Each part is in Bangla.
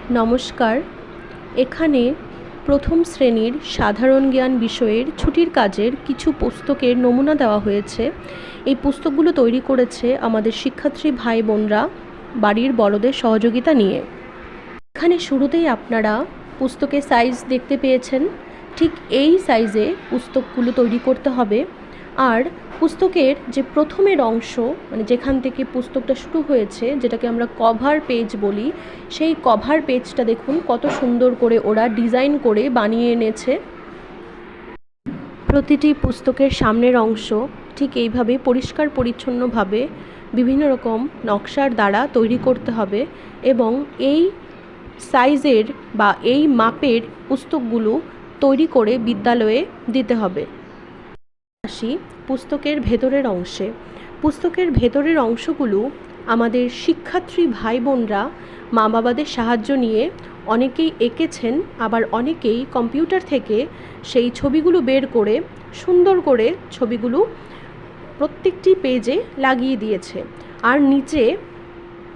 নমস্কার। এখানে প্রথম শ্রেণীর সাধারণ জ্ঞান বিষয়ের ছুটির কাজের কিছু পুস্তকের নমুনা দেওয়া হয়েছে। এই পুস্তকগুলো তৈরি করেছে আমাদের শিক্ষার্থী ভাই বোনরা বাড়ির বড়দের সহযোগিতা নিয়ে। এখানে শুরুতেই আপনারা পুস্তকের সাইজ দেখতে পেয়েছেন। ঠিক এই সাইজে পুস্তকগুলো তৈরি করতে হবে। আর পুস্তকের যে প্রথমের অংশ, মানে যেখান থেকে পুস্তকটা শুরু হয়েছে, যেটাকে আমরা কভার পেজ বলি, সেই কভার পেজটা দেখুন কত সুন্দর করে ওরা ডিজাইন করে বানিয়ে এনেছে। প্রতিটি পুস্তকের সামনের অংশ ঠিক এইভাবে পরিষ্কার পরিচ্ছন্নভাবে বিভিন্ন রকম নকশার দ্বারা তৈরি করতে হবে এবং এই সাইজের বা এই মাপের পুস্তকগুলো তৈরি করে বিদ্যালয়ে দিতে হবে। আসি পুস্তকের ভেতরের অংশে। পুস্তকের ভেতরের অংশগুলো আমাদের শিক্ষার্থী ভাই বোনরা মা বাবাদের সাহায্য নিয়ে অনেকেই এঁকেছেন, আবার অনেকেই কম্পিউটার থেকে সেই ছবিগুলো বের করে সুন্দর করে ছবিগুলো প্রত্যেকটি পেজে লাগিয়ে দিয়েছে। আর নিচে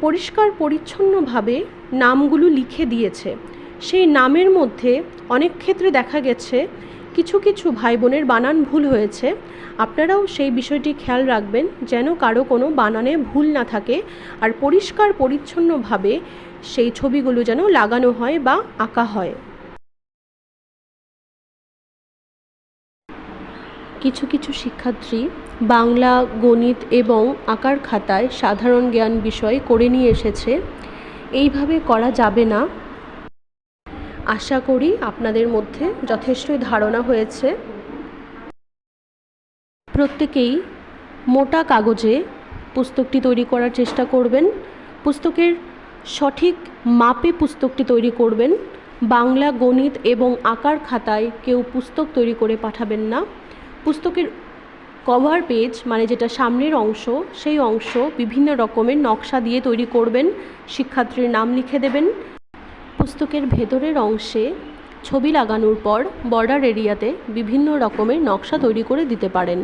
পরিষ্কার পরিচ্ছন্নভাবে নামগুলো লিখে দিয়েছে। সেই নামের মধ্যে অনেক ক্ষেত্রে দেখা গেছে কিছু কিছু ভাই বোনের বানান ভুল হয়েছে। আপনারাও সেই বিষয়টি খেয়াল রাখবেন যেন কারো কোনো বানানে ভুল না থাকে, আর পরিষ্কার পরিচ্ছন্নভাবে সেই ছবিগুলো যেন লাগানো হয় বা আঁকা হয়। কিছু কিছু শিক্ষার্থী বাংলা, গণিত এবং আঁকার খাতায় সাধারণ জ্ঞান বিষয় করে নিয়ে এসেছে। এইভাবে করা যাবে না। আশা করি আপনাদের মধ্যে যথেষ্টই ধারণা হয়েছে। প্রত্যেকেই মোটা কাগজে পুস্তকটি তৈরি করার চেষ্টা করবেন। পুস্তকের সঠিক মাপে পুস্তকটি তৈরি করবেন। বাংলা, গণিত এবং আঁকার খাতায় কেউ পুস্তক তৈরি করে পাঠাবেন না। পুস্তকের কভার পেজ, মানে যেটা সামনের অংশ, সেই অংশ বিভিন্ন রকমের নকশা দিয়ে তৈরি করবেন। শিক্ষার্থীর নাম লিখে দেবেন। পুস্তকের ভেতরের অংশে ছবি লাগানোর পর বর্ডার এরিয়াতে বিভিন্ন রকমের নকশা তৈরি করে দিতে পারেন।